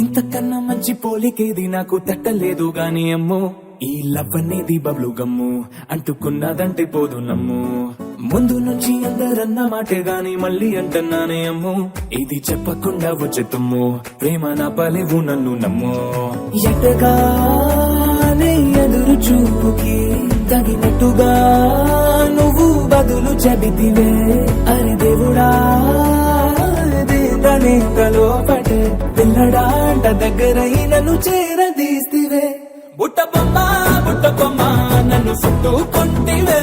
ఇంతకన్నా మంచి పోలికేది నాకు తట్టలేదు గాని అమ్మో, ఈ లవ్ అనేది బబ్లు గమ్ము, అంటుకున్నదంటే పోదు నమ్ము. ముందు నుంచి అందరన్న మాటే గాని మళ్ళీ అంటున్నానే అమ్ము, ఇది చెప్పకుండా వచ్చే తుమ్ము, ప్రేమ నా పలేవు నన్ను నమ్ము. ఎటగానే ఎదురు చూపుకి తగినట్టుగా నువ్వు బదులు చెబితివే, అరే దేవుడా లోపటే పిల్లడాంట దగ్గరై నన్ను చేరదీస్తివే. బుట్ట బొమ్మ నన్ను చుట్టుకుంటివే,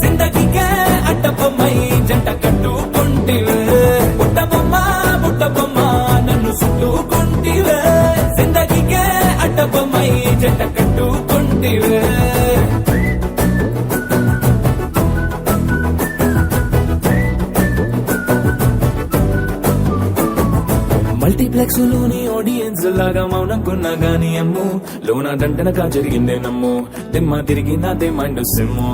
జిందగీకే అడ్డ బొమ్మై జంట కట్టుకుంటివే. బుట్ట బొమ్మ నన్ను చుట్టుకుంటివే, జిందగీకే అడ్డ బొమ్మై జంట కట్టుకుంటివే. మల్టీప్లెక్స్ లోని ఆడియన్స్ లాగా మౌనంకున్నా గాని అమ్ము, లోన దండనగా జరిగిందే నమ్ము, దిమ్మ తిరిగి నాదే మైండ్ సిమ్ము.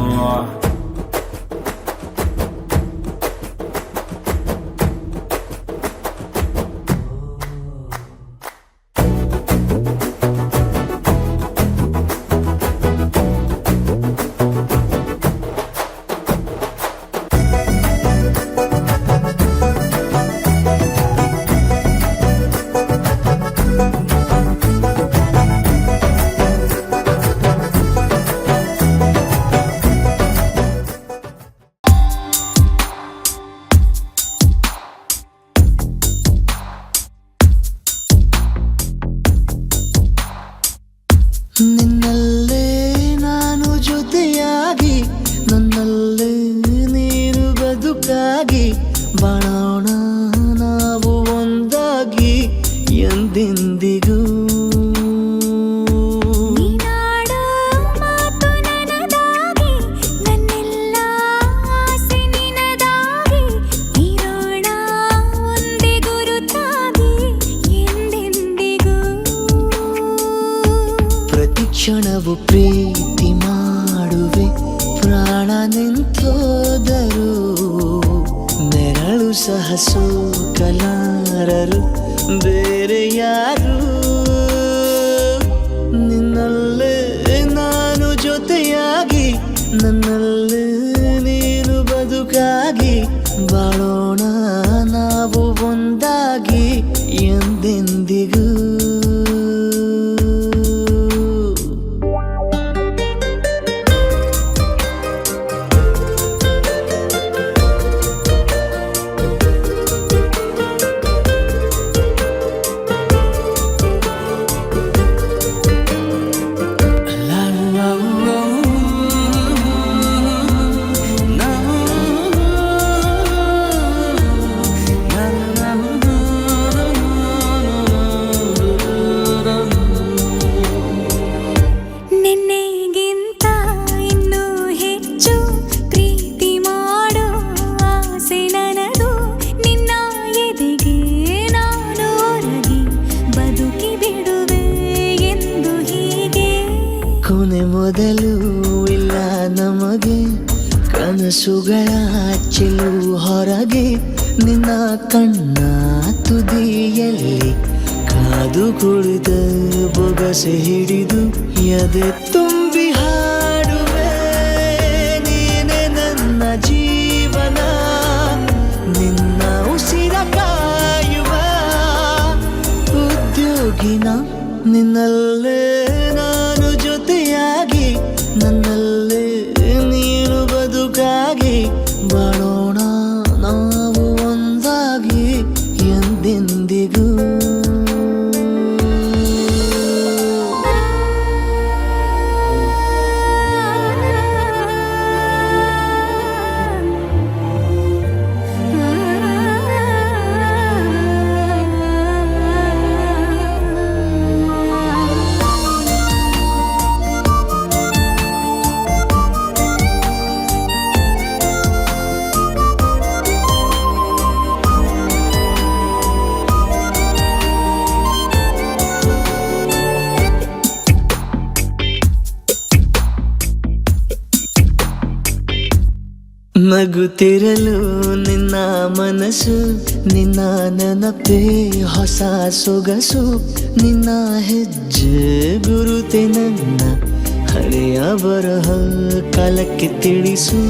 ನಿನ್ನಲ್ಲೇ ನಾನು ಜೊತೆಯಾಗಿ, ನನ್ನಲ್ಲೇ ನೀನು ಬದುಕಾಗಿ, ಬಾಳೋಣ ನಾವು ಒಂದಾಗಿ ಎಂದೆಂದಿಗೂ. ಕ್ಷಣವು ಪ್ರೀತಿ ಮಾಡುವೆ, ಪ್ರಾಣ ನಿಂತೋದರು ನೆರಳು ಸಹ ಸೋಕಲಾರರು ಬೇರೆ ಯಾರು. ನಿನ್ನಲ್ಲೇ ನಾನು ಜೊತೆಯಾಗಿ, ನನ್ನಲ್ಲೇ ನೀನು ಬದುಕಾಗಿ, ಬಾಳೋಣ ನಾವು ಒಂದಾಗಿ ಎಂದೆಂದಿಗೂ. ಕೊನೆ ಮೊದಲು ಇಲ್ಲ ನಮಗೆ, ಕನಸುಗಳ ಚೆಲು ಹೊರಗೆ, ನಿನ್ನ ಕಣ್ಣ ತುದಿಯಲ್ಲಿ ಕಾದು ಕುಳಿತ ಬೊಗಸೆ ಹಿಡಿದು ಎದೆ ತುಂಬಿ ಹಾಡುವೆ. ನೀನೆ ನನ್ನ ಜೀವನ, ನಿನ್ನ ಉಸಿರ ಕಾಯುವ ಉದ್ಯೋಗಿನ, ನಿನ್ನಲ್ಲೇ ನಾನು ಜೊತೆಯಾಗಿ, ನನ್ನಲ್ಲೇ ನೀನು ಬದುಕಾಗಿ, ಬಾಳೋಣ ನಾವು ಒಂದಾಗಿ ಎಂದೆಂದಿಗೂ. ನಗುತ್ತಿರಲು ನಿನ್ನ ಮನಸ್ಸು, ನಿನ್ನ ನೆನಪೇ ಹೊಸ ಸೊಗಸು, ನಿನ್ನ ಹೆಜ್ಜೆ ಗುರುತೆ ನನ್ನ ಹಳೆಯ ಬರಹ ಕಾಲಕ್ಕೆ ತಿಳಿಸು.